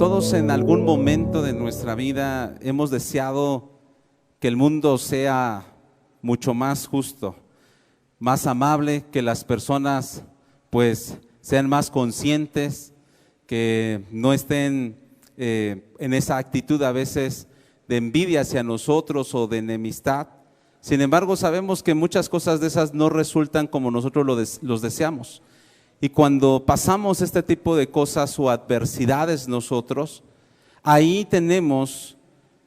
Todos en algún momento de nuestra vida hemos deseado que el mundo sea mucho más justo, más amable, que las personas pues sean más conscientes, que no estén en esa actitud a veces de envidia hacia nosotros o de enemistad. Sin embargo, sabemos que muchas cosas de esas no resultan como nosotros los deseamos. Y cuando pasamos este tipo de cosas o adversidades nosotros, ahí tenemos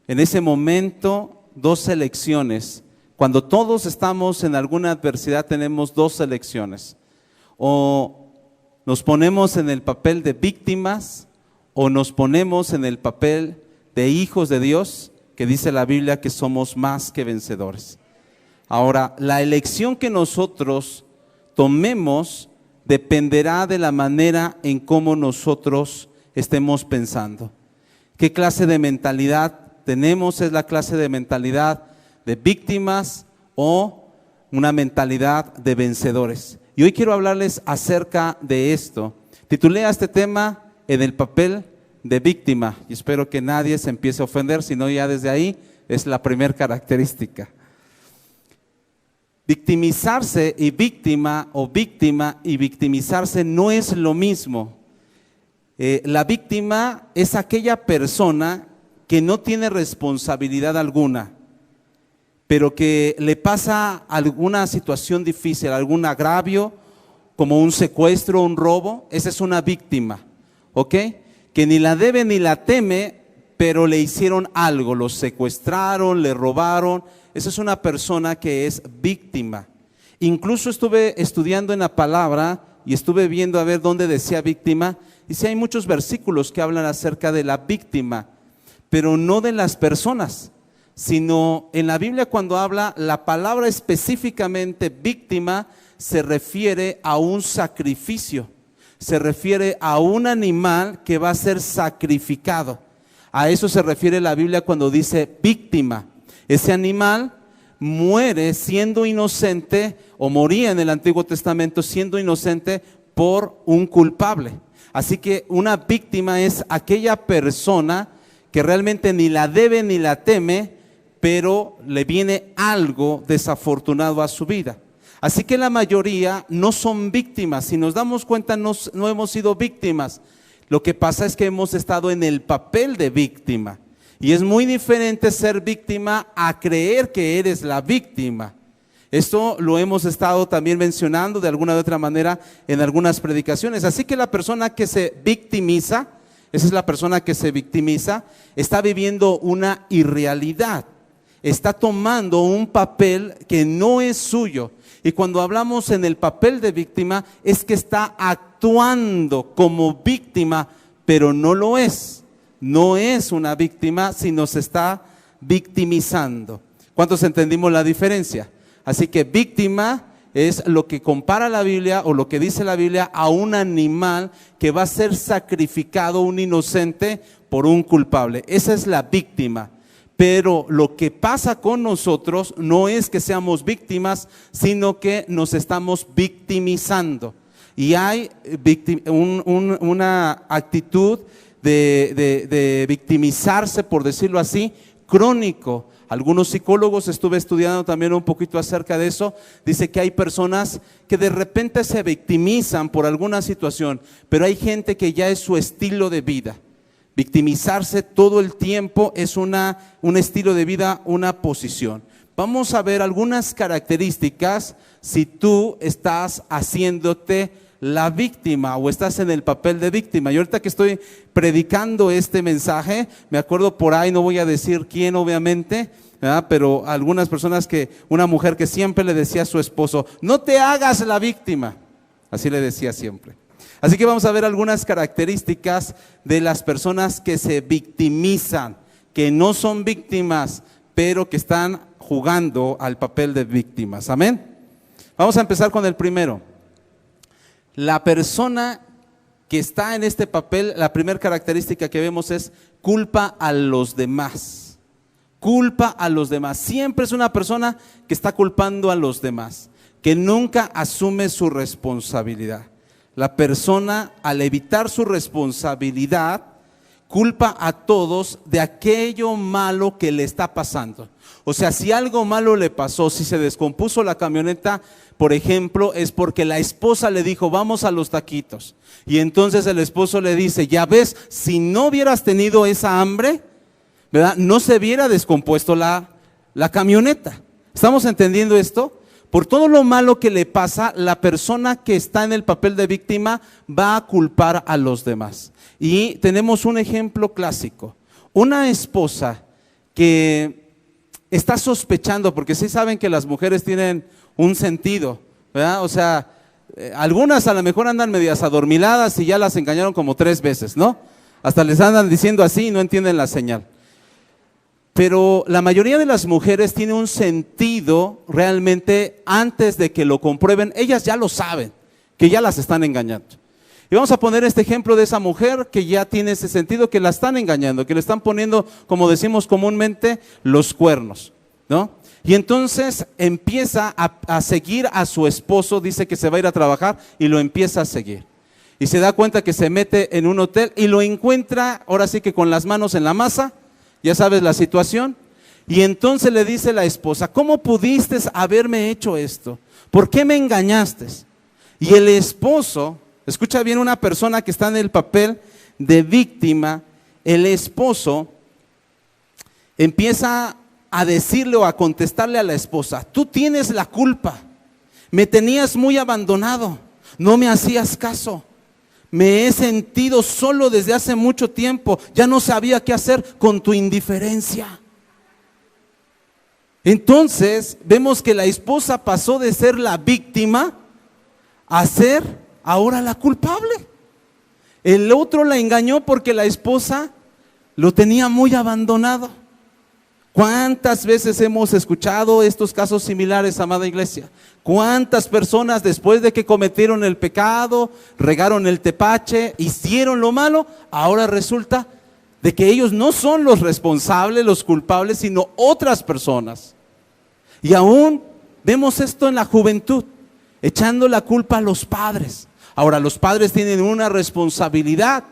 en ese momento dos elecciones. Cuando todos estamos en alguna adversidad tenemos dos elecciones. O nos ponemos en el papel de víctimas o nos ponemos en el papel de hijos de Dios, que dice la Biblia que somos más que vencedores. Ahora, la elección que nosotros tomemos dependerá de la manera en cómo nosotros estemos pensando. ¿Qué clase de mentalidad tenemos? ¿Es la clase de mentalidad de víctimas o una mentalidad de vencedores? Y hoy quiero hablarles acerca de esto. Titulé a este tema en el papel de víctima y espero que nadie se empiece a ofender, sino ya desde ahí es la primera característica. Victimizarse y víctima o víctima y victimizarse no es lo mismo. La víctima es aquella persona que no tiene responsabilidad alguna, pero que le pasa alguna situación difícil, algún agravio, como un secuestro, un robo. Esa es una víctima, ¿ok? Que ni la debe ni la teme, pero le hicieron algo, lo secuestraron, le robaron. Esa es una persona que es víctima. Incluso estuve estudiando en la palabra y estuve viendo a ver dónde decía víctima. Y sí hay muchos versículos que hablan acerca de la víctima, pero no de las personas, sino en la Biblia cuando habla la palabra específicamente víctima se refiere a un sacrificio, se refiere a un animal que va a ser sacrificado. A eso se refiere la Biblia cuando dice víctima. Ese animal muere siendo inocente o moría en el Antiguo Testamento siendo inocente por un culpable. Así que una víctima es aquella persona que realmente ni la debe ni la teme, pero le viene algo desafortunado a su vida. Así que la mayoría no son víctimas. Si nos damos cuenta, no hemos sido víctimas. Lo que pasa es que hemos estado en el papel de víctima. Y es muy diferente ser víctima a creer que eres la víctima. Esto lo hemos estado también mencionando de alguna u otra manera en algunas predicaciones. Así que la persona que se victimiza, esa es la persona que se victimiza, está viviendo una irrealidad. Está tomando un papel que no es suyo. Y cuando hablamos en el papel de víctima, es que está actuando como víctima, pero no lo es. No es una víctima, sino se está victimizando. ¿Cuántos entendimos la diferencia? Así que víctima es lo que compara la Biblia o lo que dice la Biblia a un animal que va a ser sacrificado, un inocente, por un culpable. Esa es la víctima. Pero lo que pasa con nosotros no es que seamos víctimas, sino que nos estamos victimizando. Y hay una actitud de victimizarse, por decirlo así, crónico. Algunos psicólogos, estuve estudiando también un poquito acerca de eso, dice que hay personas que de repente se victimizan por alguna situación, pero hay gente que ya es su estilo de vida. Victimizarse todo el tiempo es un estilo de vida, una posición. Vamos a ver algunas características si tú estás haciéndote la víctima o estás en el papel de víctima. Y ahorita que estoy predicando este mensaje, me acuerdo por ahí, no voy a decir quién obviamente, ¿verdad? Pero algunas personas una mujer que siempre le decía a su esposo, no te hagas la víctima, así le decía siempre. Así que vamos a ver algunas características de las personas que se victimizan, que no son víctimas, pero que están jugando al papel de víctimas. Amén. Vamos a empezar con el primero. La persona que está en este papel, la primera característica que vemos es culpa a los demás. Culpa a los demás. Siempre es una persona que está culpando a los demás, que nunca asume su responsabilidad. La persona, al evitar su responsabilidad, culpa a todos de aquello malo que le está pasando. O sea, si algo malo le pasó, si se descompuso la camioneta, por ejemplo, es porque la esposa le dijo, vamos a los taquitos. Y entonces el esposo le dice, ya ves, si no hubieras tenido esa hambre, ¿verdad?, no se hubiera descompuesto la camioneta. ¿Estamos entendiendo esto? Por todo lo malo que le pasa, la persona que está en el papel de víctima va a culpar a los demás. Y tenemos un ejemplo clásico. Una esposa que está sospechando, porque sí saben que las mujeres tienen un sentido, ¿verdad? O sea, algunas a lo mejor andan medias adormiladas y ya las engañaron como 3 veces, ¿no? Hasta les andan diciendo así y no entienden la señal. Pero la mayoría de las mujeres tiene un sentido realmente antes de que lo comprueben. Ellas ya lo saben, que ya las están engañando. Y vamos a poner este ejemplo de esa mujer que ya tiene ese sentido, que la están engañando, que le están poniendo, como decimos comúnmente, los cuernos, ¿no? Y entonces empieza a seguir a su esposo, dice que se va a ir a trabajar y lo empieza a seguir. Y se da cuenta que se mete en un hotel y lo encuentra, ahora sí que con las manos en la masa. Ya sabes la situación. Y entonces le dice la esposa, ¿cómo pudiste haberme hecho esto? ¿Por qué me engañaste? Y el esposo, escucha bien, una persona que está en el papel de víctima, el esposo empieza a decirle o a contestarle a la esposa, tú tienes la culpa, me tenías muy abandonado, no me hacías caso. Me he sentido solo desde hace mucho tiempo, ya no sabía qué hacer con tu indiferencia. Entonces vemos que la esposa pasó de ser la víctima a ser ahora la culpable. El otro la engañó porque la esposa lo tenía muy abandonado. ¿Cuántas veces hemos escuchado estos casos similares, amada iglesia? ¿Cuántas personas después de que cometieron el pecado, regaron el tepache, hicieron lo malo, ahora resulta de que ellos no son los responsables, los culpables, sino otras personas? Y aún vemos esto en la juventud, echando la culpa a los padres. Ahora, los padres tienen una responsabilidad,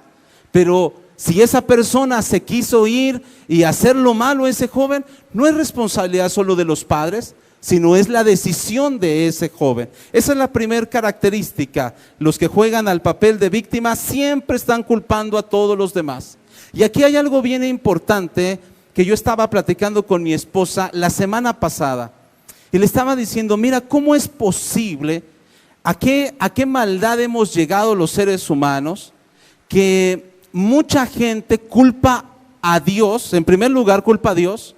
pero si esa persona se quiso ir y hacer lo malo, ese joven, no es responsabilidad solo de los padres, sino es la decisión de ese joven. Esa es la primera característica. Los que juegan al papel de víctima siempre están culpando a todos los demás. Y aquí hay algo bien importante que yo estaba platicando con mi esposa la semana pasada. Y le estaba diciendo, mira, ¿cómo es posible? ¿A qué maldad hemos llegado los seres humanos? Que mucha gente culpa a Dios, en primer lugar culpa a Dios,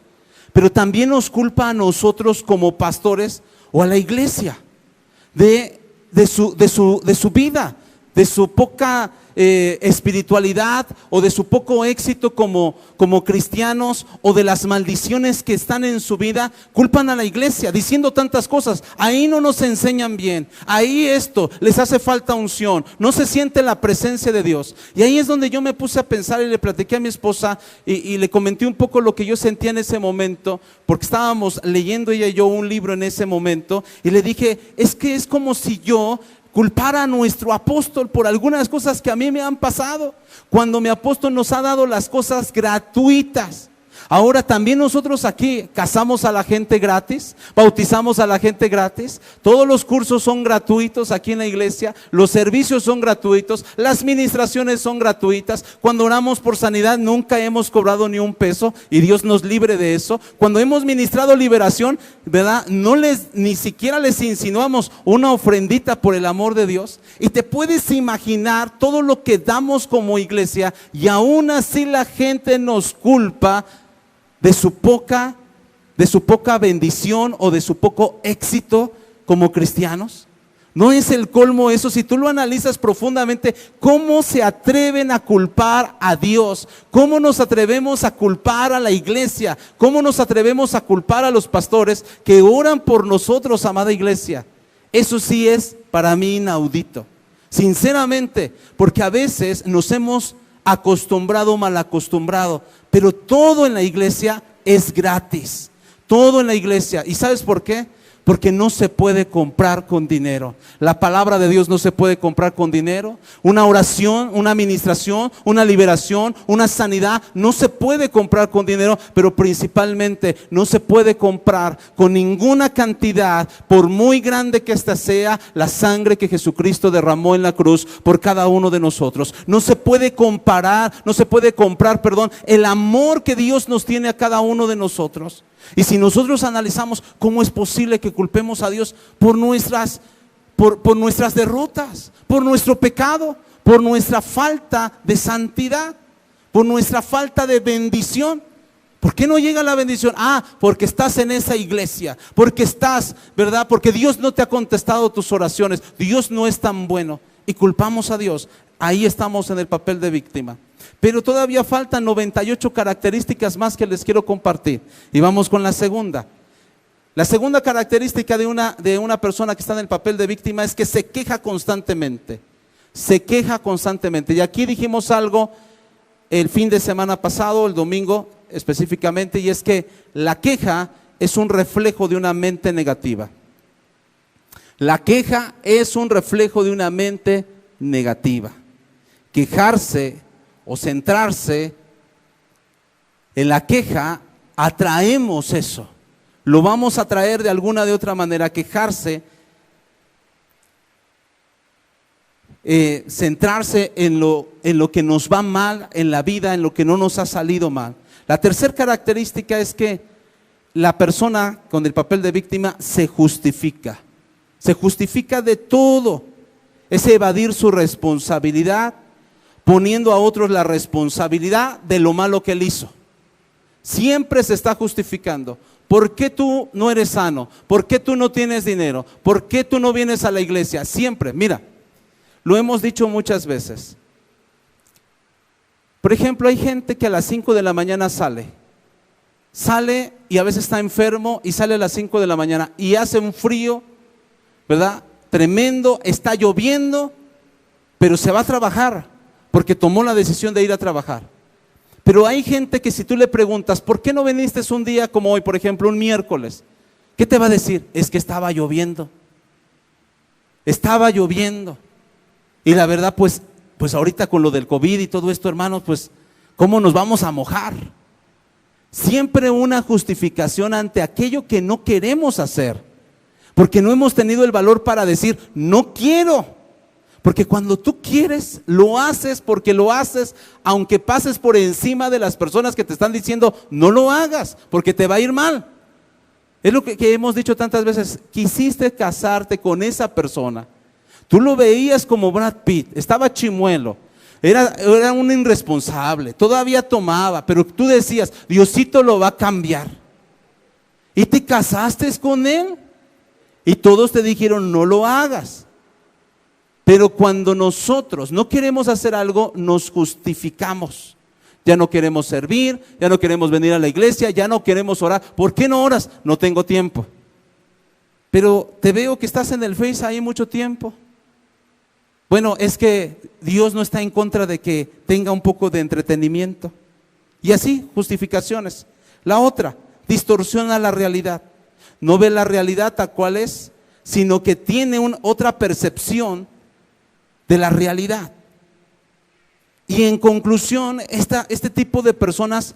pero también nos culpa a nosotros como pastores o a la iglesia de su vida, de su poca espiritualidad o de su poco éxito como cristianos, o de las maldiciones que están en su vida. Culpan a la iglesia diciendo tantas cosas, ahí no nos enseñan bien, ahí esto, les hace falta unción, no se siente la presencia de Dios. Y ahí es donde yo me puse a pensar y le platiqué a mi esposa y le comenté un poco lo que yo sentía en ese momento, porque estábamos leyendo ella y yo un libro en ese momento, y le dije, es que es como si yo culpar a nuestro apóstol por algunas cosas que a mí me han pasado, cuando mi apóstol nos ha dado las cosas gratuitas. Ahora también nosotros aquí casamos a la gente gratis, bautizamos a la gente gratis, todos los cursos son gratuitos aquí en la iglesia, los servicios son gratuitos, las ministraciones son gratuitas. Cuando oramos por sanidad nunca hemos cobrado ni un peso y Dios nos libre de eso. Cuando hemos ministrado liberación, ¿verdad?, ni siquiera les insinuamos una ofrendita por el amor de Dios. Y te puedes imaginar todo lo que damos como iglesia, y aún así la gente nos culpa de su poca bendición o de su poco éxito como cristianos. ¿No es el colmo eso? Si tú lo analizas profundamente, ¿cómo se atreven a culpar a Dios? ¿Cómo nos atrevemos a culpar a la iglesia? ¿Cómo nos atrevemos a culpar a los pastores que oran por nosotros, amada iglesia? Eso sí es para mí inaudito, sinceramente, porque a veces nos hemos acostumbrado, mal acostumbrado, pero todo en la iglesia es gratis, todo en la iglesia. ¿Y sabes por qué? porque no se puede comprar con dinero. La palabra de Dios no se puede comprar con dinero. Una oración, una administración, una liberación, una sanidad no se puede comprar con dinero, pero principalmente no se puede comprar con ninguna cantidad, por muy grande que ésta sea, la sangre que Jesucristo derramó en la cruz por cada uno de nosotros. No se puede comparar, no se puede comprar, el amor que Dios nos tiene a cada uno de nosotros. Y si nosotros analizamos, ¿cómo es posible que culpemos a Dios por nuestras derrotas, por nuestro pecado, por nuestra falta de santidad, por nuestra falta de bendición? ¿Por qué no llega la bendición? Porque estás en esa iglesia, porque estás, ¿verdad? Porque Dios no te ha contestado tus oraciones, Dios no es tan bueno, y culpamos a Dios. Ahí estamos en el papel de víctima. Pero todavía faltan 98 características más que les quiero compartir. Y vamos con la segunda. La segunda característica de una persona que está en el papel de víctima es que se queja constantemente. Se queja constantemente. Y aquí dijimos algo el fin de semana pasado, el domingo específicamente, y es que la queja es un reflejo de una mente negativa. La queja es un reflejo de una mente negativa. Quejarse o centrarse en la queja, atraemos eso. Lo vamos a traer de alguna de otra manera. Quejarse, centrarse en lo que nos va mal en la vida, en lo que no nos ha salido mal. La tercera característica es que la persona con el papel de víctima se justifica. Se justifica de todo. Es evadir su responsabilidad, poniendo a otros la responsabilidad de lo malo que él hizo. Siempre se está justificando. ¿Por qué tú no eres sano? ¿Por qué tú no tienes dinero? ¿Por qué tú no vienes a la iglesia? Siempre, mira, lo hemos dicho muchas veces. Por ejemplo, hay gente que a las 5 de la mañana sale y a veces está enfermo y sale a las 5 de la mañana y hace un frío, ¿verdad? Tremendo, está lloviendo, pero se va a trabajar porque tomó la decisión de ir a trabajar. Pero hay gente que si tú le preguntas, ¿por qué no viniste un día como hoy, por ejemplo, un miércoles? ¿Qué te va a decir? Es que estaba lloviendo. Estaba lloviendo. Y la verdad, pues ahorita con lo del COVID y todo esto, hermanos, pues, ¿cómo nos vamos a mojar? Siempre una justificación ante aquello que no queremos hacer. Porque no hemos tenido el valor para decir, no quiero. Porque cuando tú quieres, lo haces porque lo haces, aunque pases por encima de las personas que te están diciendo, no lo hagas, porque te va a ir mal. Es lo que hemos dicho tantas veces, quisiste casarte con esa persona. Tú lo veías como Brad Pitt, estaba chimuelo, era un irresponsable, todavía tomaba, pero tú decías, Diosito lo va a cambiar. Y te casaste con él, y todos te dijeron, no lo hagas. Pero cuando nosotros no queremos hacer algo, nos justificamos. Ya no queremos servir, ya no queremos venir a la iglesia, ya no queremos orar. ¿Por qué no oras? No tengo tiempo. Pero te veo que estás en el Face ahí mucho tiempo. Bueno, es que Dios no está en contra de que tenga un poco de entretenimiento. Y así, justificaciones. La otra, distorsiona la realidad. No ve la realidad tal cual es, sino que tiene otra percepción de la realidad. Y en conclusión, este tipo de personas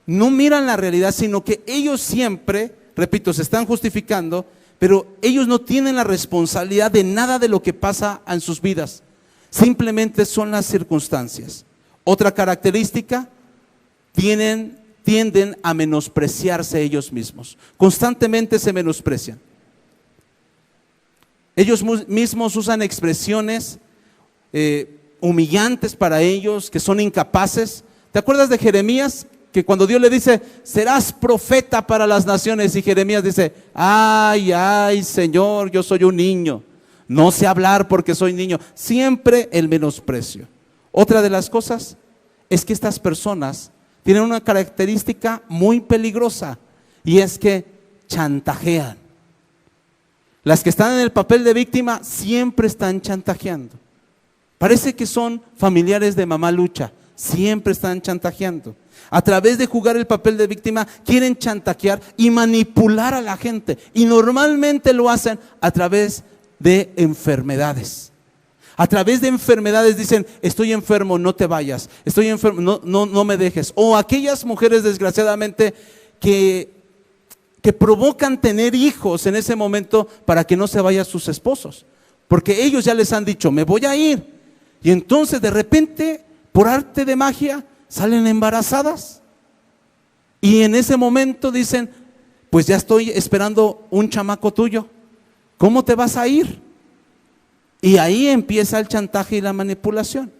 no miran la realidad, sino que ellos siempre, repito, se están justificando, pero ellos no tienen la responsabilidad de nada de lo que pasa en sus vidas. Simplemente son las circunstancias. Otra característica, tienden a menospreciarse ellos mismos. Constantemente se menosprecian. Ellos mismos usan expresiones humillantes para ellos, que son incapaces. ¿Te acuerdas de Jeremías? Que cuando Dios le dice, serás profeta para las naciones, y Jeremías dice, ay, Señor, yo soy un niño, no sé hablar porque soy niño. Siempre el menosprecio. Otra de las cosas es que estas personas tienen una característica muy peligrosa, y es que chantajean. Las que están en el papel de víctima siempre están chantajeando. Parece que son familiares de mamá Lucha, siempre están chantajeando. A través de jugar el papel de víctima, quieren chantajear y manipular a la gente. Y normalmente lo hacen a través de enfermedades. A través de enfermedades dicen, estoy enfermo, no te vayas. Estoy enfermo, no me dejes. O aquellas mujeres, desgraciadamente, que provocan tener hijos en ese momento para que no se vayan sus esposos. Porque ellos ya les han dicho, me voy a ir. Y entonces de repente, por arte de magia, salen embarazadas. Y en ese momento dicen, pues ya estoy esperando un chamaco tuyo. ¿Cómo te vas a ir? Y ahí empieza el chantaje y la manipulación.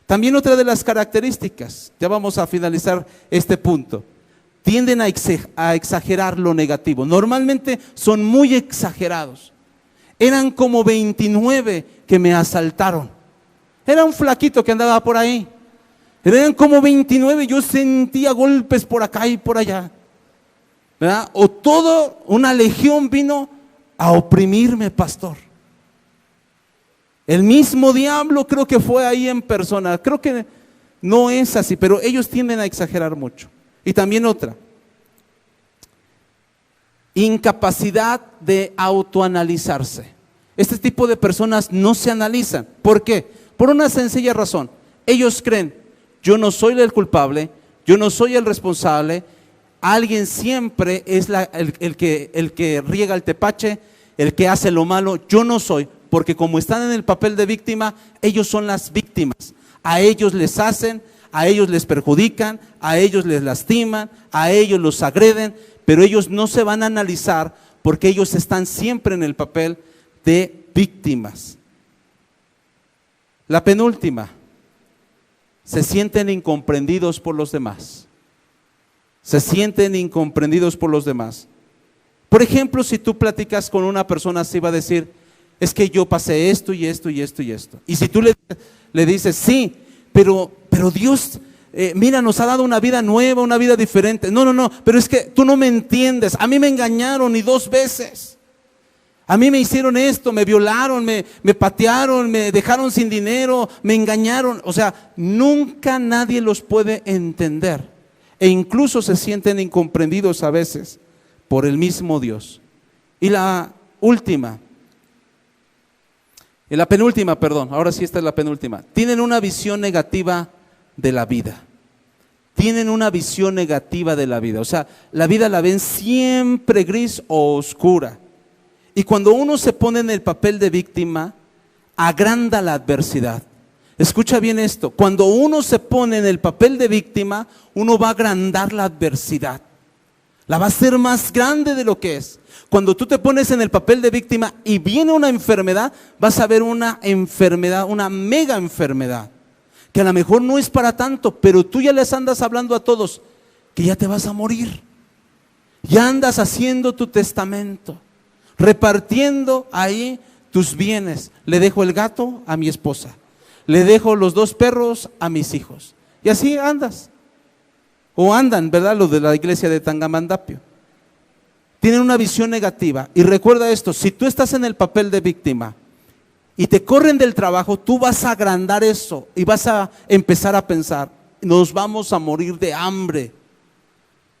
También otra de las características, ya vamos a finalizar este punto, tienden a exagerar lo negativo. Normalmente son muy exagerados. Eran como 29 que me asaltaron. Era un flaquito que andaba por ahí. Eran como 29, yo sentía golpes por acá y por allá, ¿verdad? O toda una legión vino a oprimirme, pastor. El mismo diablo creo que fue ahí en persona. Creo que no es así, pero ellos tienden a exagerar mucho. Y también otra, incapacidad de autoanalizarse. Este tipo de personas no se analizan. ¿Por qué? Por una sencilla razón. Ellos creen, yo no soy el culpable, yo no soy el responsable, alguien siempre es el que riega el tepache, el que hace lo malo, yo no soy, porque como están en el papel de víctima, ellos son las víctimas. A ellos les hacen, a ellos les perjudican, a ellos les lastiman, a ellos los agreden, pero ellos no se van a analizar porque ellos están siempre en el papel de víctimas. La penúltima, se sienten incomprendidos por los demás. Se sienten incomprendidos por los demás. Por ejemplo, si tú platicas con una persona así, va a decir, es que yo pasé esto y esto y esto y esto. Y si tú le dices, sí, pero Dios, mira, nos ha dado una vida nueva, una vida diferente. No, pero es que tú no me entiendes. A mí me engañaron y 2 veces. A mí me hicieron esto, me violaron, me patearon, me dejaron sin dinero, me engañaron. O sea, nunca nadie los puede entender. E incluso se sienten incomprendidos a veces por el mismo Dios. Y la penúltima, ahora sí esta es la penúltima. Tienen una visión negativa de la vida. Tienen una visión negativa de la vida. O sea, la vida la ven siempre gris o oscura. Y cuando uno se pone en el papel de víctima, agranda la adversidad. Escucha bien esto, cuando uno se pone en el papel de víctima, uno va a agrandar la adversidad. La va a hacer más grande de lo que es. Cuando tú te pones en el papel de víctima y viene una enfermedad, vas a ver una enfermedad, una mega enfermedad, que a lo mejor no es para tanto, pero tú ya les andas hablando a todos que ya te vas a morir. Ya andas haciendo tu testamento, repartiendo ahí tus bienes. Le dejo el gato a mi esposa, le dejo los 2 perros a mis hijos. Y así andas. O andan, ¿verdad? Los de la iglesia de Tangamandapio. Tienen una visión negativa. Y recuerda esto, si tú estás en el papel de víctima y te corren del trabajo, tú vas a agrandar eso y vas a empezar a pensar, nos vamos a morir de hambre.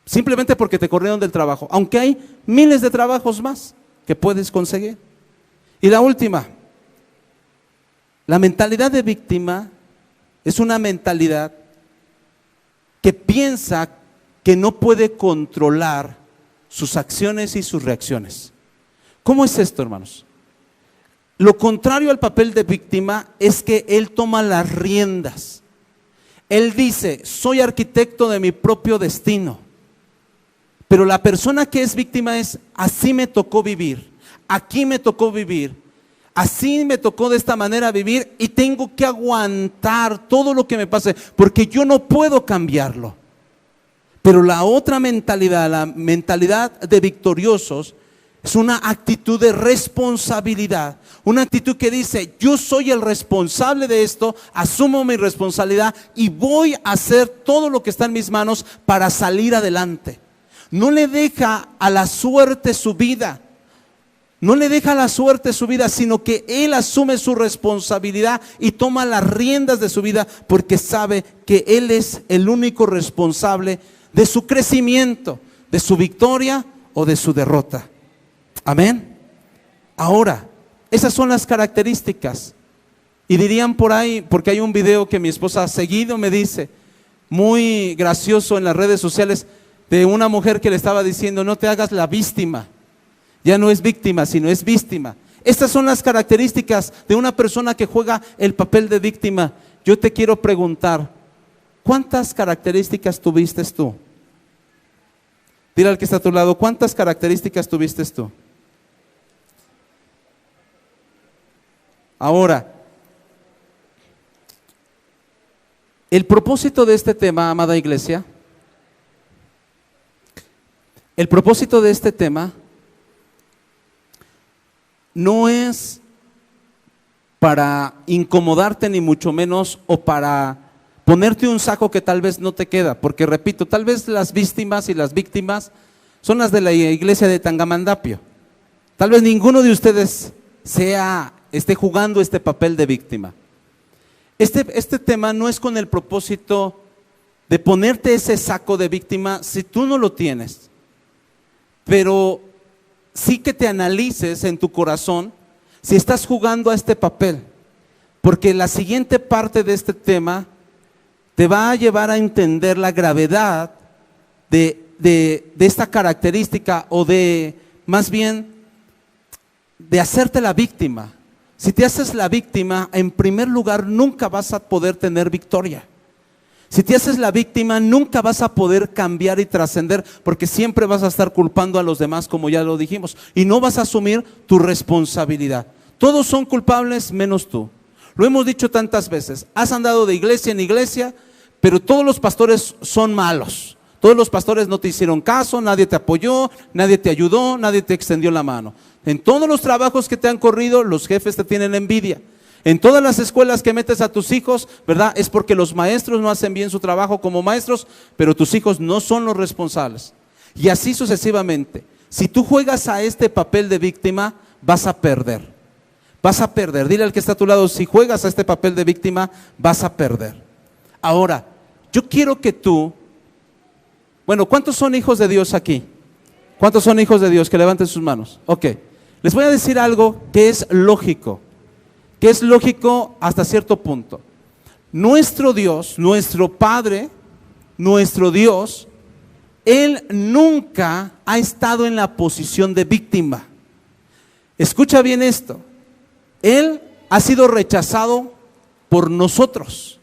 Simplemente porque te corrieron del trabajo, aunque hay miles de trabajos más que puedes conseguir. Y la última, la mentalidad de víctima es una mentalidad que piensa que no puede controlar sus acciones y sus reacciones. ¿Cómo es esto, hermanos? Lo contrario al papel de víctima es que él toma las riendas. Él dice, soy arquitecto de mi propio destino. Pero la persona que es víctima es, así me tocó vivir, aquí me tocó vivir, así me tocó de esta manera vivir y tengo que aguantar todo lo que me pase porque yo no puedo cambiarlo. Pero la otra mentalidad, la mentalidad de victoriosos, es una actitud de responsabilidad, una actitud que dice, yo soy el responsable de esto, asumo mi responsabilidad y voy a hacer todo lo que está en mis manos para salir adelante. No le deja a la suerte su vida. No le deja la suerte su vida, sino que él asume su responsabilidad y toma las riendas de su vida porque sabe que él es el único responsable de su crecimiento, de su victoria o de su derrota. Amén. Ahora, esas son las características. Y dirían por ahí, porque hay un video que mi esposa seguido me dice, muy gracioso en las redes sociales, de una mujer que le estaba diciendo: no te hagas la víctima. Ya no es víctima, sino es víctima. Estas son las características de una persona que juega el papel de víctima. Yo te quiero preguntar, ¿cuántas características tuviste tú? Dile al que está a tu lado, ¿cuántas características tuviste tú? Ahora, el propósito de este tema, amada iglesia, el propósito de este tema no es para incomodarte ni mucho menos o para ponerte un saco que tal vez no te queda, porque repito, tal vez las víctimas y las víctimas son las de la iglesia de Tangamandapio. Tal vez ninguno de ustedes esté jugando este papel de víctima. Este tema no es con el propósito de ponerte ese saco de víctima si tú no lo tienes, pero sí que te analices en tu corazón si estás jugando a este papel, porque la siguiente parte de este tema te va a llevar a entender la gravedad de esta característica, o de, más bien, de hacerte la víctima. Si te haces la víctima, en primer lugar nunca vas a poder tener victoria. Si te haces la víctima, nunca vas a poder cambiar y trascender, porque siempre vas a estar culpando a los demás, como ya lo dijimos, y no vas a asumir tu responsabilidad. Todos son culpables menos tú. Lo hemos dicho tantas veces. Has andado de iglesia en iglesia, pero todos los pastores son malos. Todos los pastores no te hicieron caso, nadie te apoyó, nadie te ayudó, nadie te extendió la mano. En todos los trabajos que te han corrido, los jefes te tienen envidia. En todas las escuelas que metes a tus hijos, ¿verdad? Es porque los maestros no hacen bien su trabajo como maestros, pero tus hijos no son los responsables. Y así sucesivamente. Si tú juegas a este papel de víctima, vas a perder. Vas a perder. Dile al que está a tu lado, si juegas a este papel de víctima, vas a perder. Ahora, yo quiero que tú, bueno, ¿cuántos son hijos de Dios aquí? ¿Cuántos son hijos de Dios? Que levanten sus manos. Ok, les voy a decir algo que es lógico hasta cierto punto. Nuestro Dios, nuestro Padre, nuestro Dios, Él nunca ha estado en la posición de víctima. Escucha bien esto. Él ha sido rechazado por nosotros,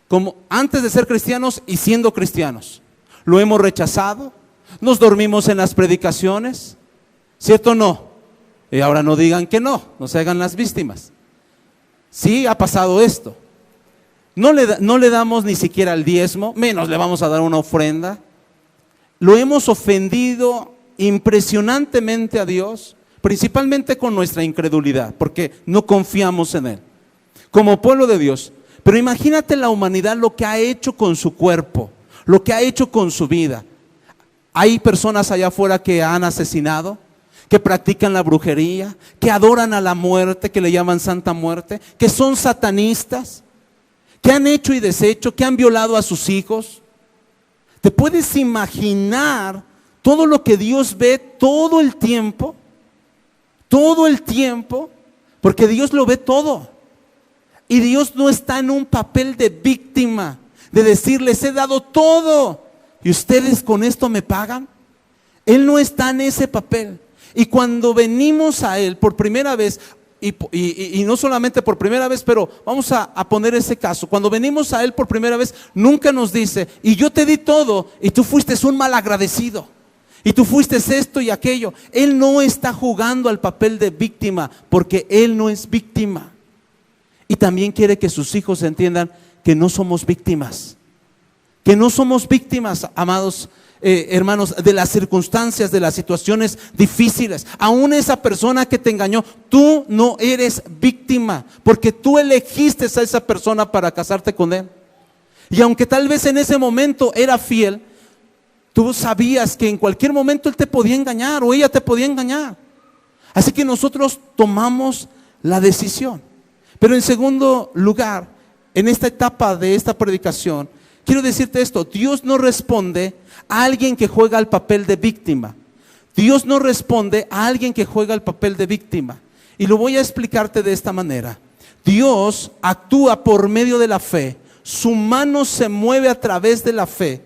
como antes de ser cristianos y siendo cristianos. Lo hemos rechazado, nos dormimos en las predicaciones, ¿cierto o no? Y ahora no digan que no se hagan las víctimas. Sí, ha pasado esto. No le damos ni siquiera el diezmo, menos le vamos a dar una ofrenda. Lo hemos ofendido impresionantemente a Dios, principalmente con nuestra incredulidad, porque no confiamos en Él, como pueblo de Dios. Pero imagínate la humanidad, lo que ha hecho con su cuerpo, lo que ha hecho con su vida. Hay personas allá afuera que han asesinado, que practican la brujería, que adoran a la muerte, que le llaman Santa Muerte, que son satanistas, que han hecho y deshecho, que han violado a sus hijos. ¿Te puedes imaginar todo lo que Dios ve todo el tiempo? Todo el tiempo, porque Dios lo ve todo. Y Dios no está en un papel de víctima, de decir, les he dado todo y ustedes con esto me pagan. Él no está en ese papel. Y cuando venimos a Él por primera vez, y no solamente por primera vez, pero vamos a poner ese caso. Cuando venimos a Él por primera vez, nunca nos dice, y yo te di todo y tú fuiste un malagradecido, y tú fuiste esto y aquello. Él no está jugando al papel de víctima, porque Él no es víctima. Y también quiere que sus hijos entiendan que no somos víctimas. Que no somos víctimas, amados hermanos, de las circunstancias, de las situaciones difíciles. Aún esa persona que te engañó, tú no eres víctima, porque tú elegiste a esa persona para casarte con él. Y aunque tal vez en ese momento era fiel, tú sabías que en cualquier momento él te podía engañar o ella te podía engañar. Así que nosotros tomamos la decisión. Pero en segundo lugar, en esta etapa de esta predicación, quiero decirte esto: Dios no responde a alguien que juega el papel de víctima. Dios no responde a alguien que juega el papel de víctima. Y lo voy a explicarte de esta manera. Dios actúa por medio de la fe. Su mano se mueve a través de la fe,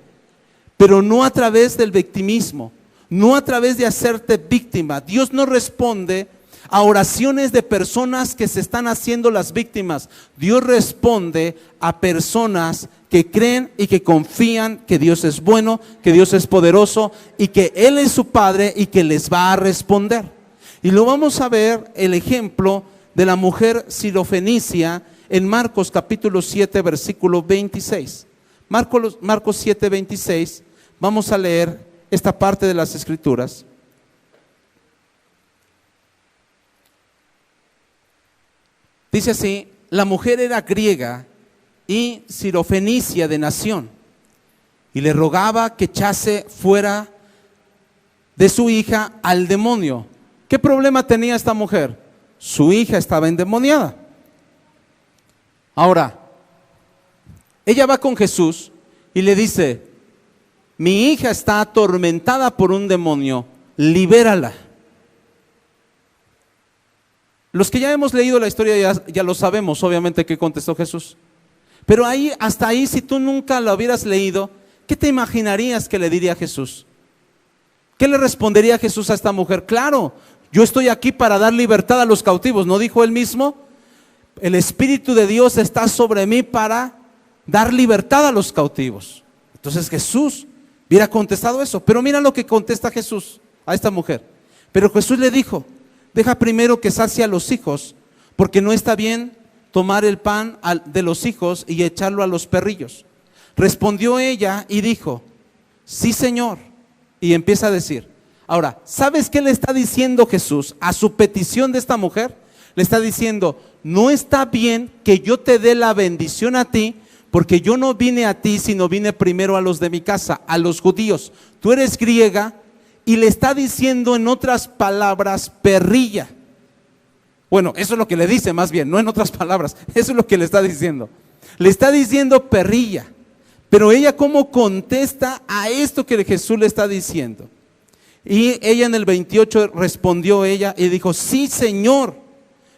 pero no a través del victimismo, no a través de hacerte víctima. Dios no responde a oraciones de personas que se están haciendo las víctimas. Dios responde a personas que creen y que confían que Dios es bueno, que Dios es poderoso y que Él es su Padre y que les va a responder. Y lo vamos a ver el ejemplo de la mujer sirofenicia en Marcos capítulo 7 versículo 26. Marcos 7, 26, vamos a leer esta parte de las Escrituras. Dice así: la mujer era griega y sirofenicia de nación, y le rogaba que echase fuera de su hija al demonio. ¿Qué problema tenía esta mujer? Su hija estaba endemoniada. Ahora, ella va con Jesús y le dice: mi hija está atormentada por un demonio, libérala. Los que ya hemos leído la historia ya lo sabemos, obviamente, qué contestó Jesús. Pero ahí, hasta ahí, si tú nunca lo hubieras leído, ¿qué te imaginarías que le diría Jesús? ¿Qué le respondería Jesús a esta mujer? Claro, yo estoy aquí para dar libertad a los cautivos. ¿No dijo él mismo? El Espíritu de Dios está sobre mí para dar libertad a los cautivos. Entonces Jesús hubiera contestado eso. Pero mira lo que contesta Jesús a esta mujer. Pero Jesús le dijo: deja primero que sacie a los hijos, porque no está bien tomar el pan de los hijos y echarlo a los perrillos. Respondió ella y dijo: sí, Señor. Y empieza a decir. Ahora, ¿sabes qué le está diciendo Jesús a su petición de esta mujer? Le está diciendo: no está bien que yo te dé la bendición a ti, porque yo no vine a ti, sino vine primero a los de mi casa, a los judíos. Tú eres griega. Y le está diciendo, en otras palabras, perrilla. Bueno, eso es lo que le dice, más bien, no en otras palabras. Eso es lo que le está diciendo. Le está diciendo perrilla. Pero ella, ¿cómo contesta a esto que Jesús le está diciendo? Y ella en el 28 respondió ella y dijo: sí, Señor.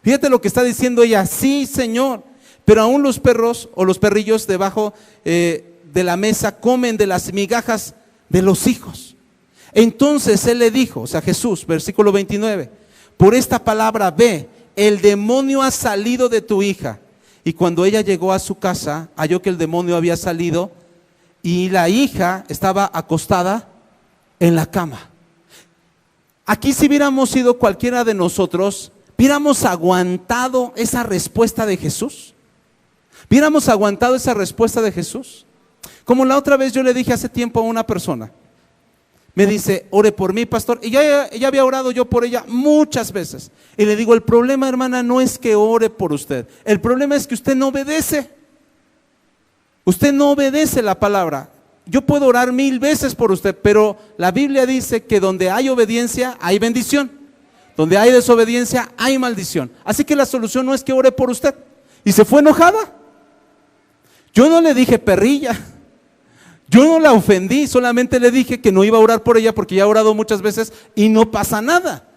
Fíjate lo que está diciendo ella: sí, Señor. Pero aún los perros o los perrillos debajo de la mesa comen de las migajas de los hijos. Entonces él le dijo, o sea Jesús, versículo 29, por esta palabra ve, el demonio ha salido de tu hija. Y cuando ella llegó a su casa, halló que el demonio había salido y la hija estaba acostada en la cama. Aquí, si hubiéramos sido cualquiera de nosotros, hubiéramos aguantado esa respuesta de Jesús. Hubiéramos aguantado esa respuesta de Jesús. Como la otra vez yo le dije hace tiempo a una persona. Me dice: ore por mí, pastor. Y ya había orado yo por ella muchas veces. Y le digo: el problema, hermana, no es que ore por usted. El problema es que usted no obedece. Usted no obedece la palabra. Yo puedo orar 1000 veces por usted, pero la Biblia dice que donde hay obediencia hay bendición. Donde hay desobediencia hay maldición. Así que la solución no es que ore por usted. Y se fue enojada. Yo no le dije perrilla. Yo no la ofendí, solamente le dije que no iba a orar por ella porque ya he orado muchas veces y no pasa nada.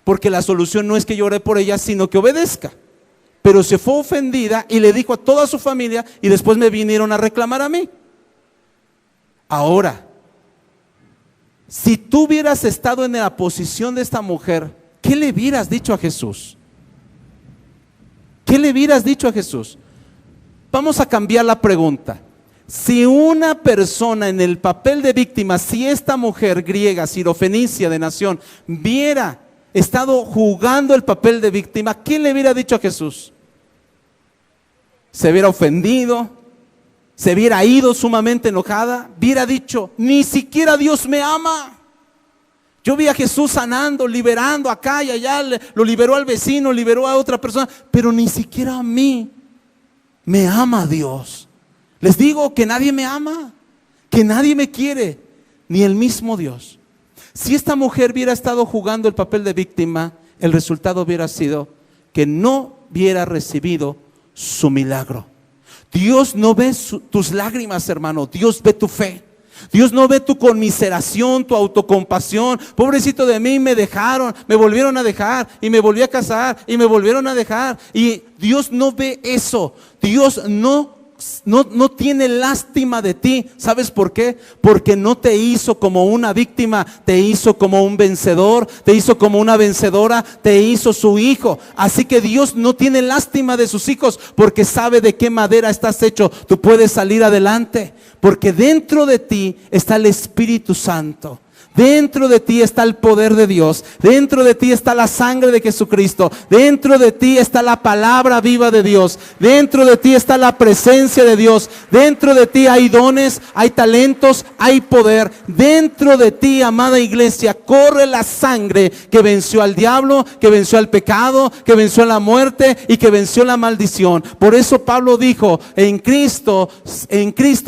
Porque la solución no es que yo ore por ella, sino que obedezca. Pero se fue ofendida y le dijo a toda su familia y después me vinieron a reclamar a mí. Ahora, si tú hubieras estado en la posición de esta mujer, ¿qué le hubieras dicho a Jesús? ¿Qué le hubieras dicho a Jesús? Vamos a cambiar la pregunta. Si una persona en el papel de víctima, si esta mujer griega, sirofenicia de nación, hubiera estado jugando el papel de víctima, ¿qué le hubiera dicho a Jesús? Se hubiera ofendido, se hubiera ido sumamente enojada, hubiera dicho: ni siquiera Dios me ama. Yo vi a Jesús sanando, liberando acá y allá, lo liberó al vecino, liberó a otra persona, pero ni siquiera a mí me ama Dios. Les digo que nadie me ama, que nadie me quiere, ni el mismo Dios. Si esta mujer hubiera estado jugando el papel de víctima, el resultado hubiera sido que no hubiera recibido su milagro. Dios no ve tus lágrimas, hermano. Dios ve tu fe. Dios no ve tu conmiseración, tu autocompasión. Pobrecito de mí, me dejaron, me volvieron a dejar y me volví a casar y me volvieron a dejar. Y Dios no ve eso. Dios no tiene lástima de ti. ¿Sabes por qué? Porque no te hizo como una víctima, te hizo como un vencedor, te hizo como una vencedora, te hizo su hijo. Así que Dios no tiene lástima de sus hijos, porque sabe de qué madera estás hecho. Tú puedes salir adelante, porque dentro de ti está el Espíritu Santo. Dentro de ti está el poder de Dios. Dentro de ti está la sangre de Jesucristo. Dentro de ti está la palabra viva de Dios. Dentro de ti está la presencia de Dios. Dentro de ti hay dones, hay talentos, hay poder. Dentro de ti, amada iglesia, corre la sangre que venció al diablo, que venció al pecado, que venció a la muerte y que venció la maldición. Por eso Pablo dijo, en Cristo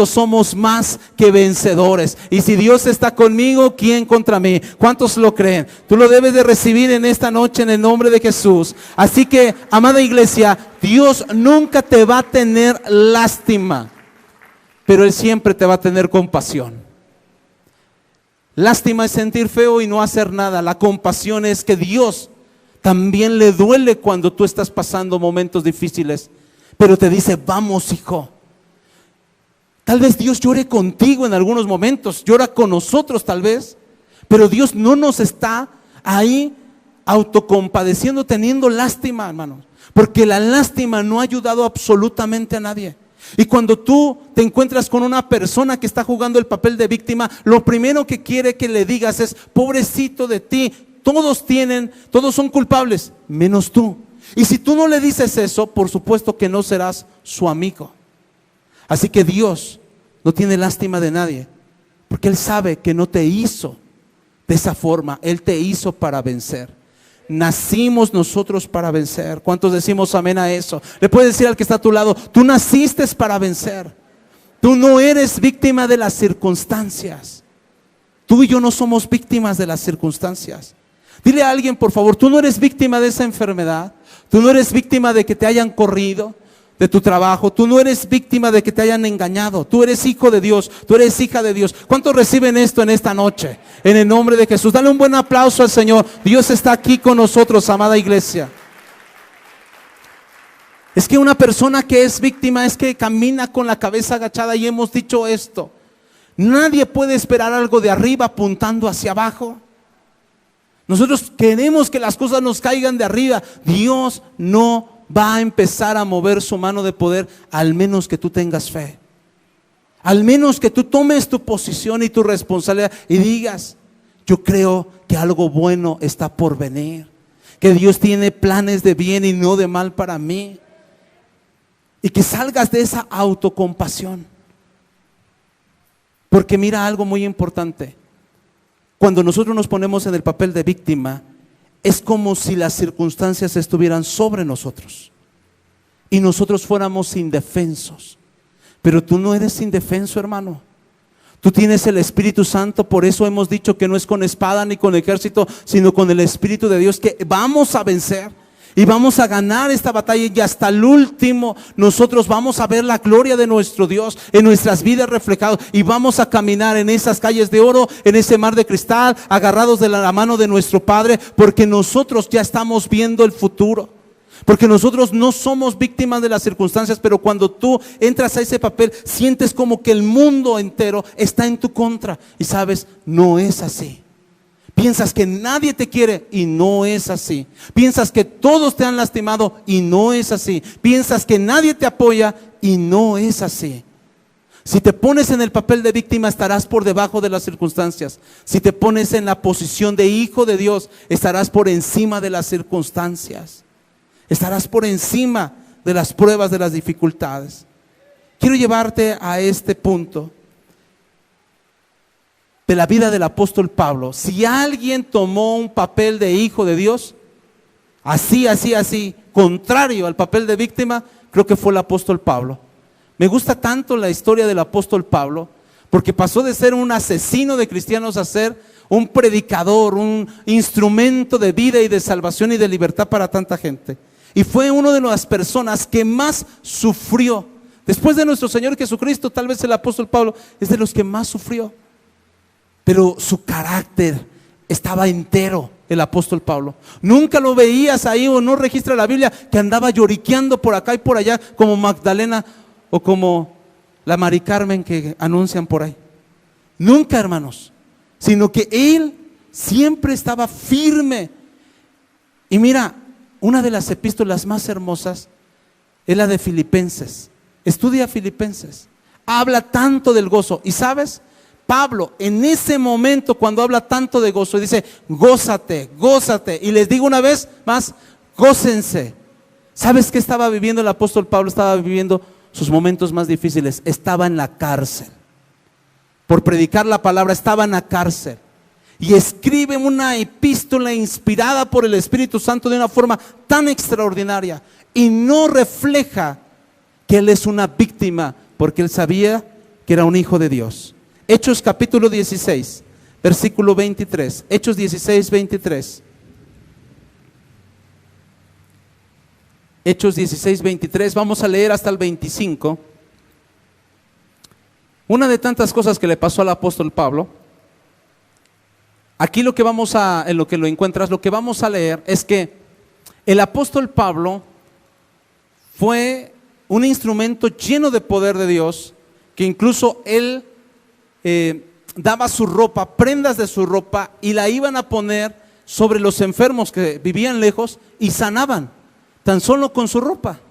somos más que vencedores. Y si Dios está conmigo, ¿quién contra mí? ¿Cuántos lo creen? Tú lo debes de recibir en esta noche en el nombre de Jesús. Así que, amada iglesia, Dios nunca te va a tener lástima, pero Él siempre te va a tener compasión. Lástima es sentir feo y no hacer nada. La compasión es que Dios también le duele cuando tú estás pasando momentos difíciles, pero te dice, vamos, hijo. Tal vez Dios llore contigo en algunos momentos, llora con nosotros tal vez, pero Dios no nos está ahí autocompadeciendo, teniendo lástima, hermanos, porque la lástima no ha ayudado absolutamente a nadie. Y cuando tú te encuentras con una persona que está jugando el papel de víctima, lo primero que quiere que le digas es, pobrecito de ti, todos son culpables, menos tú. Y si tú no le dices eso, por supuesto que no serás su amigo. Así que Dios no tiene lástima de nadie, porque Él sabe que no te hizo de esa forma. Él te hizo para vencer. Nacimos nosotros para vencer. ¿Cuántos decimos amén a eso? Le puedes decir al que está a tu lado, tú naciste para vencer. Tú no eres víctima de las circunstancias. Tú y yo no somos víctimas de las circunstancias. Dile a alguien, por favor, tú no eres víctima de esa enfermedad. Tú no eres víctima de que te hayan corrido de tu trabajo. Tú no eres víctima de que te hayan engañado. Tú eres hijo de Dios, tú eres hija de Dios. ¿Cuántos reciben esto en esta noche? En el nombre de Jesús. Dale un buen aplauso al Señor. Dios está aquí con nosotros, amada iglesia. Es que una persona que es víctima es que camina con la cabeza agachada, y hemos dicho esto. Nadie puede esperar algo de arriba apuntando hacia abajo. Nosotros queremos que las cosas nos caigan de arriba. Dios no va a empezar a mover su mano de poder, al menos que tú tengas fe, al menos que tú tomes tu posición y tu responsabilidad y digas, yo creo que algo bueno está por venir, que Dios tiene planes de bien y no de mal para mí, y que salgas de esa autocompasión. Porque mira algo muy importante, cuando nosotros nos ponemos en el papel de víctima, es como si las circunstancias estuvieran sobre nosotros y nosotros fuéramos indefensos. Pero tú no eres indefenso, hermano. Tú tienes el Espíritu Santo. Por eso hemos dicho que no es con espada ni con ejército, sino con el Espíritu de Dios, que vamos a vencer y vamos a ganar esta batalla, y hasta el último nosotros vamos a ver la gloria de nuestro Dios en nuestras vidas reflejadas, y vamos a caminar en esas calles de oro, en ese mar de cristal, agarrados de la mano de nuestro Padre, porque nosotros ya estamos viendo el futuro, porque nosotros no somos víctimas de las circunstancias. Pero cuando tú entras a ese papel, sientes como que el mundo entero está en tu contra, y sabes, no es así. Piensas que nadie te quiere y no es así. Piensas que todos te han lastimado y no es así. Piensas que nadie te apoya y no es así. Si te pones en el papel de víctima, estarás por debajo de las circunstancias. Si te pones en la posición de hijo de Dios, estarás por encima de las circunstancias. Estarás por encima de las pruebas, de las dificultades. Quiero llevarte a este punto de la vida del apóstol Pablo. Si alguien tomó un papel de hijo de Dios, así, contrario al papel de víctima, creo que fue el apóstol Pablo. Me gusta tanto la historia del apóstol Pablo, porque pasó de ser un asesino de cristianos a ser un predicador, un instrumento de vida y de salvación y de libertad para tanta gente. Y fue una de las personas que más sufrió. Después de nuestro Señor Jesucristo, tal vez el apóstol Pablo es de los que más sufrió. Pero su carácter estaba entero, el apóstol Pablo. Nunca lo veías ahí, o no registra la Biblia, que andaba lloriqueando por acá y por allá, como Magdalena o como la Mari Carmen que anuncian por ahí. Nunca, hermanos. Sino que él siempre estaba firme. Y mira, una de las epístolas más hermosas es la de Filipenses. Estudia Filipenses. Habla tanto del gozo. Y sabes, Pablo en ese momento, cuando habla tanto de gozo, dice: gózate, gózate. Y les digo una vez más, gócense. ¿Sabes qué estaba viviendo el apóstol Pablo? Estaba viviendo sus momentos más difíciles. Estaba en la cárcel. Por predicar la palabra, estaba en la cárcel. Y escribe una epístola inspirada por el Espíritu Santo de una forma tan extraordinaria. Y no refleja que él es una víctima, porque él sabía que era un hijo de Dios. Hechos capítulo 16, versículo 23. Hechos 16, 23. Hechos 16, 23. Vamos a leer hasta el 25. Una de tantas cosas que le pasó al apóstol Pablo. Aquí en lo que lo encuentras, lo que vamos a leer es que el apóstol Pablo fue un instrumento lleno de poder de Dios, que incluso él daba su ropa, prendas de su ropa, y la iban a poner sobre los enfermos que vivían lejos y sanaban, tan solo con su ropa.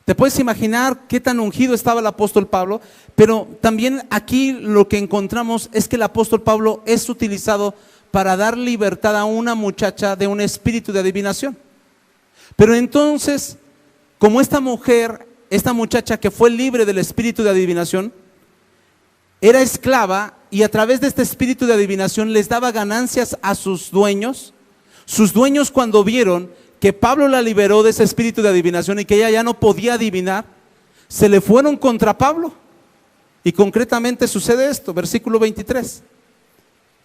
¿Te puedes imaginar qué tan ungido estaba el apóstol Pablo? Pero también aquí lo que encontramos es que el apóstol Pablo es utilizado para dar libertad a una muchacha de un espíritu de adivinación. Pero entonces, como esta muchacha que fue libre del espíritu de adivinación, era esclava, y a través de este espíritu de adivinación les daba ganancias a sus dueños cuando vieron que Pablo la liberó de ese espíritu de adivinación y que ella ya no podía adivinar, se le fueron contra Pablo. Y concretamente sucede esto, versículo 23.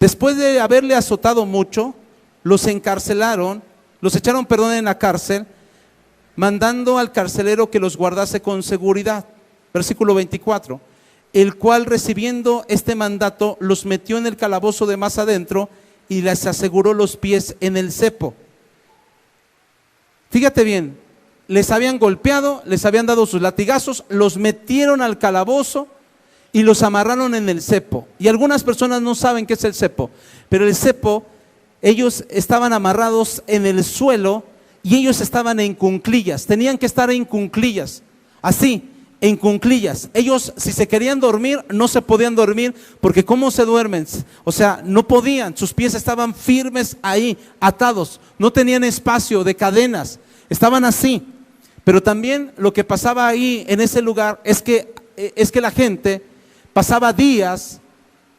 Después de haberle azotado mucho, los encarcelaron, los echaron en la cárcel, mandando al carcelero que los guardase con seguridad. Versículo 24. El cual, recibiendo este mandato, los metió en el calabozo de más adentro y les aseguró los pies en el cepo. Fíjate bien, les habían golpeado, les habían dado sus latigazos, los metieron al calabozo y los amarraron en el cepo. Y algunas personas no saben qué es el cepo, pero el cepo, ellos estaban amarrados en el suelo y ellos estaban en cuclillas, tenían que estar en cuclillas, así, en cuclillas. Ellos, si se querían dormir, no se podían dormir, porque ¿cómo se duermen? O sea, no podían, sus pies estaban firmes ahí, atados, no tenían espacio de cadenas, estaban así. Pero también lo que pasaba ahí en ese lugar es que la gente pasaba días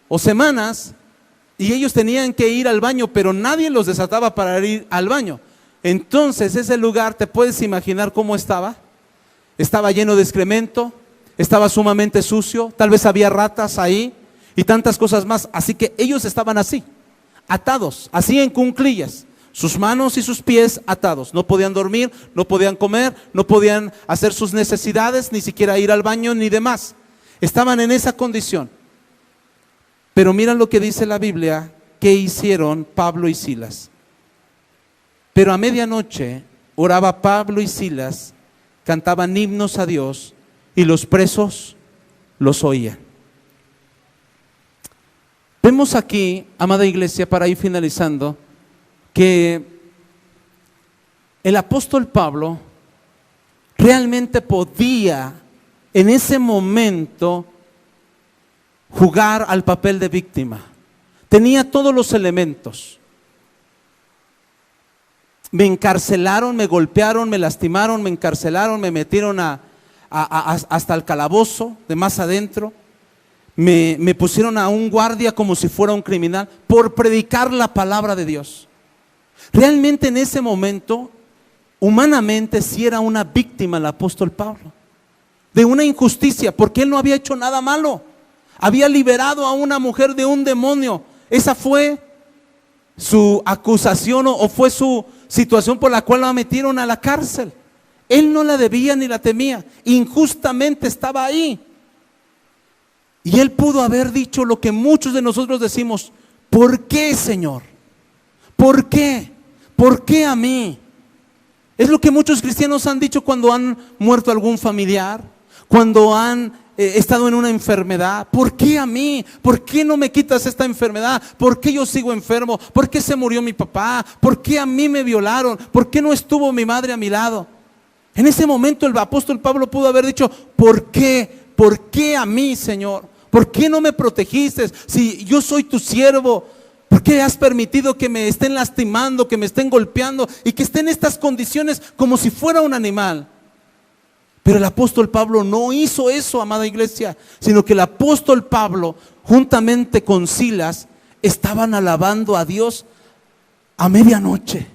o semanas y ellos tenían que ir al baño, pero nadie los desataba para ir al baño. Entonces ese lugar, ¿te puedes imaginar cómo estaba? Estaba lleno de excremento, estaba sumamente sucio, tal vez había ratas ahí y tantas cosas más. Así que ellos estaban así, atados, así en cuclillas, sus manos y sus pies atados. No podían dormir, no podían comer, no podían hacer sus necesidades, ni siquiera ir al baño ni demás. Estaban en esa condición. Pero mira lo que dice la Biblia, que hicieron Pablo y Silas. Pero a medianoche oraba Pablo y Silas, cantaban himnos a Dios y los presos los oían. Vemos aquí, amada iglesia, para ir finalizando, que el apóstol Pablo realmente podía en ese momento jugar al papel de víctima. Tenía todos los elementos. Me encarcelaron, me golpearon, me lastimaron, me encarcelaron, me metieron hasta el calabozo de más adentro. Me pusieron a un guardia como si fuera un criminal por predicar la palabra de Dios. Realmente en ese momento, humanamente, sí era una víctima el apóstol Pablo. de una injusticia, porque él no había hecho nada malo. Había liberado a una mujer de un demonio. Esa fue su acusación o fue su situación por la cual la metieron a la cárcel. Él no la debía ni la temía, injustamente estaba ahí. Y él pudo haber dicho lo que muchos de nosotros decimos: ¿por qué, Señor? ¿Por qué? ¿Por qué a mí? Es lo que muchos cristianos han dicho cuando han muerto algún familiar, cuando han estado en una enfermedad. ¿Por qué a mí? ¿Por qué no me quitas esta enfermedad? ¿Por qué yo sigo enfermo? ¿Por qué se murió mi papá? ¿Por qué a mí me violaron? ¿Por qué no estuvo mi madre a mi lado? En ese momento el apóstol Pablo pudo haber dicho: ¿por qué? ¿Por qué a mí, Señor? ¿Por qué no me protegiste? Si yo soy tu siervo, ¿por qué has permitido que me estén lastimando, que me estén golpeando y que esté en estas condiciones como si fuera un animal? Pero el apóstol Pablo no hizo eso, amada iglesia, sino que el apóstol Pablo, juntamente con Silas, estaban alabando a Dios a medianoche.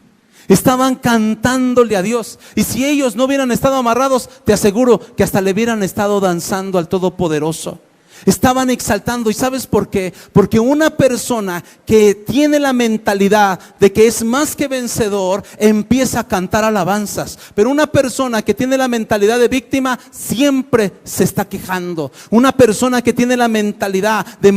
Estaban cantándole a Dios. Y si ellos no hubieran estado amarrados, te aseguro que hasta le hubieran estado danzando al Todopoderoso. Estaban exaltando. ¿Y sabes por qué? Porque una persona que tiene la mentalidad de que es más que vencedor, empieza a cantar alabanzas. Pero una persona que tiene la mentalidad de víctima siempre se está quejando. Una persona que tiene la mentalidad de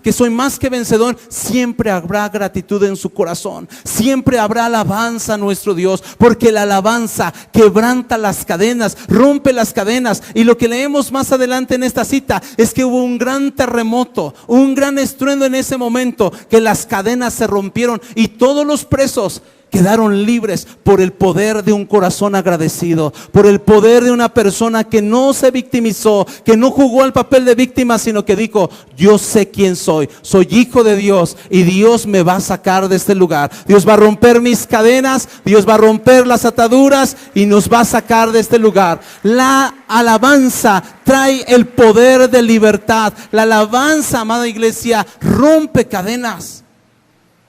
que soy más que vencedor, siempre habrá gratitud en su corazón. Siempre habrá alabanza a nuestro Dios, porque la alabanza quebranta las cadenas, rompe las cadenas. Y lo que leemos más adelante en esta cita es que hubo un gran terremoto, un gran estruendo en ese momento, que las cadenas se rompieron y todos los presos quedaron libres por el poder de un corazón agradecido, por el poder de una persona que no se victimizó, que no jugó al papel de víctima, sino que dijo: yo sé quién soy hijo de Dios y Dios me va a sacar de este lugar. Dios va a romper mis cadenas, Dios va a romper las ataduras y nos va a sacar de este lugar. La alabanza trae el poder de libertad. La alabanza, amada iglesia, rompe cadenas.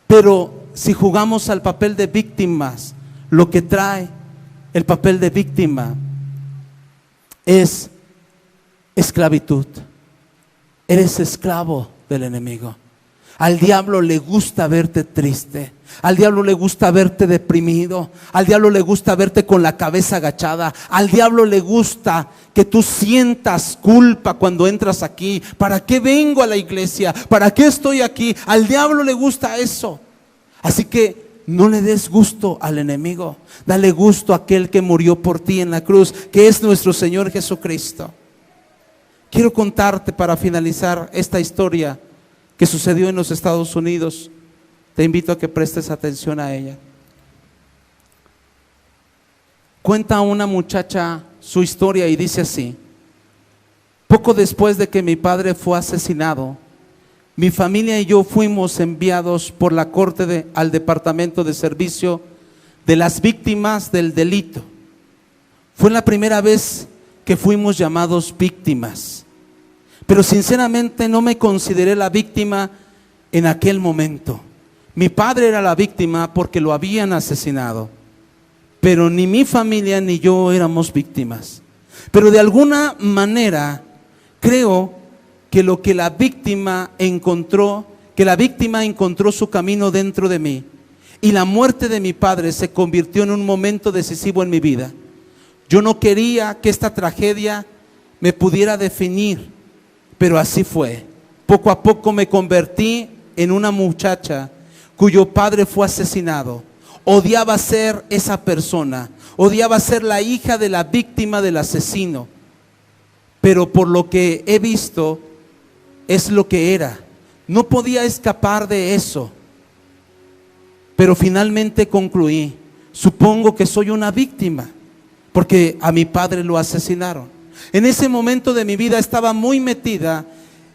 Pero si jugamos al papel de víctimas, lo que trae el papel de víctima es esclavitud. Eres esclavo del enemigo. Al diablo le gusta verte triste. Al diablo le gusta verte deprimido. Al diablo le gusta verte con la cabeza agachada. Al diablo le gusta que tú sientas culpa cuando entras aquí. ¿Para qué vengo a la iglesia? ¿Para qué estoy aquí? Al diablo le gusta eso. Así que no le des gusto al enemigo. Dale gusto a aquel que murió por ti en la cruz, que es nuestro Señor Jesucristo. Quiero contarte, para finalizar, esta historia que sucedió en los Estados Unidos. Te invito a que prestes atención a ella. Cuenta una muchacha su historia y dice así: poco después de que mi padre fue asesinado, mi familia y yo fuimos enviados por la corte al Departamento de Servicio de las Víctimas del Delito. Fue la primera vez que fuimos llamados víctimas, pero sinceramente no me consideré la víctima en aquel momento. Mi padre era la víctima porque lo habían asesinado, pero ni mi familia ni yo éramos víctimas. Pero de alguna manera creo que lo que la víctima encontró, que la víctima encontró su camino dentro de mí, y la muerte de mi padre se convirtió en un momento decisivo en mi vida. Yo no quería que esta tragedia me pudiera definir, pero así fue. Poco a poco me convertí en una muchacha cuyo padre fue asesinado. Odiaba ser esa persona, odiaba ser la hija de la víctima del asesino, pero por lo que he visto, es lo que era. No podía escapar de eso. Pero finalmente concluí: supongo que soy una víctima, porque a mi padre lo asesinaron. En ese momento de mi vida estaba muy metida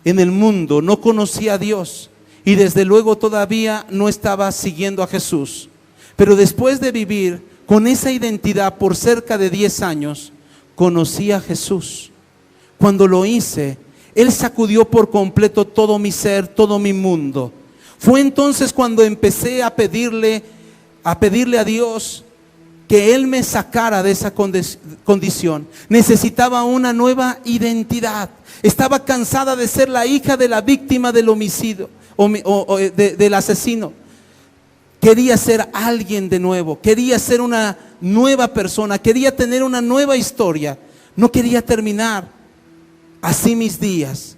en el mundo, no conocía a Dios y desde luego todavía no estaba siguiendo a Jesús. Pero después de vivir con esa identidad por cerca de 10 años, conocí a Jesús. Cuando lo hice, Él sacudió por completo todo mi ser, todo mi mundo. Fue entonces cuando empecé a pedirle a Dios que Él me sacara de esa condición. Necesitaba una nueva identidad. Estaba cansada de ser la hija de la víctima del homicidio del asesino. Quería ser alguien de nuevo. Quería ser una nueva persona. Quería tener una nueva historia. No quería terminar así mis días.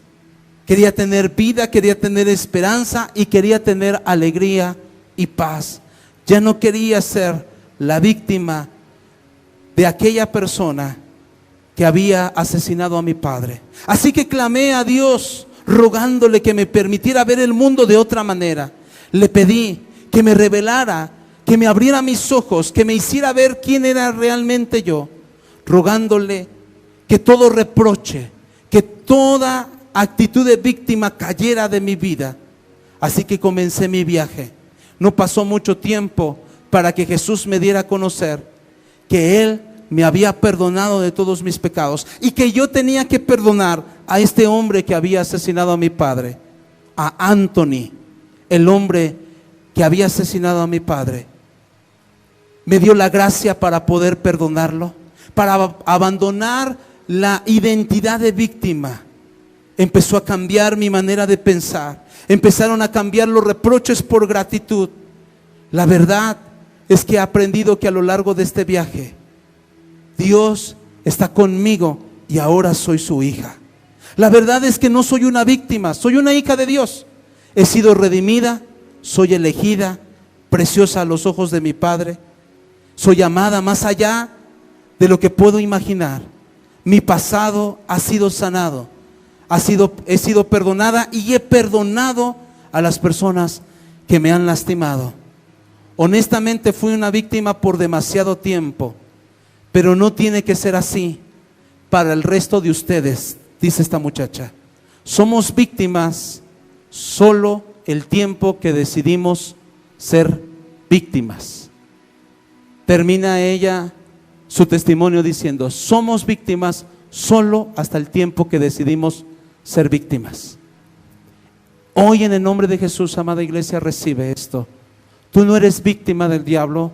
Quería tener vida, quería tener esperanza y quería tener alegría y paz. Ya no quería ser la víctima de aquella persona que había asesinado a mi padre. Así que clamé a Dios, rogándole que me permitiera ver el mundo de otra manera. Le pedí que me revelara, que me abriera mis ojos, que me hiciera ver quién era realmente yo, rogándole que todo reproche, que toda actitud de víctima cayera de mi vida. Así que comencé mi viaje. No pasó mucho tiempo para que Jesús me diera a conocer que Él me había perdonado de todos mis pecados y que yo tenía que perdonar a este hombre que había asesinado a mi padre, a Anthony, el hombre que había asesinado a mi padre. Me dio la gracia para poder perdonarlo, para abandonar la identidad de víctima. Empezó a cambiar mi manera de pensar. Empezaron a cambiar los reproches por gratitud. La verdad es que he aprendido que a lo largo de este viaje, Dios está conmigo y ahora soy su hija. La verdad es que no soy una víctima, soy una hija de Dios. He sido redimida, soy elegida, preciosa a los ojos de mi Padre. Soy amada más allá de lo que puedo imaginar. Mi pasado ha sido sanado. He sido perdonada y he perdonado a las personas que me han lastimado. Honestamente fui una víctima por demasiado tiempo, pero no tiene que ser así para el resto de ustedes, dice esta muchacha. Somos víctimas solo el tiempo que decidimos ser víctimas. Termina ella su testimonio diciendo: somos víctimas solo hasta el tiempo que decidimos ser víctimas. Hoy, en el nombre de Jesús, amada iglesia, recibe esto. Tú no eres víctima del diablo,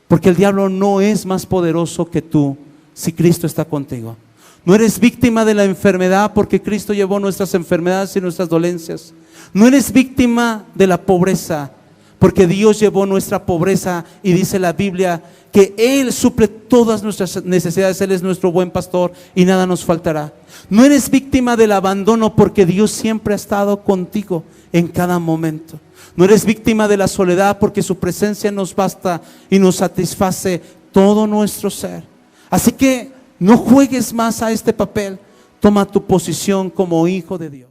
porque el diablo no es más poderoso que tú si Cristo está contigo. No eres víctima de la enfermedad, porque Cristo llevó nuestras enfermedades y nuestras dolencias. No eres víctima de la pobreza, porque Dios llevó nuestra pobreza, y dice la Biblia que Él suple todas nuestras necesidades. Él es nuestro buen pastor y nada nos faltará. No eres víctima del abandono, porque Dios siempre ha estado contigo en cada momento. No eres víctima de la soledad, porque su presencia nos basta y nos satisface todo nuestro ser. Así que no juegues más a este papel. Toma tu posición como hijo de Dios.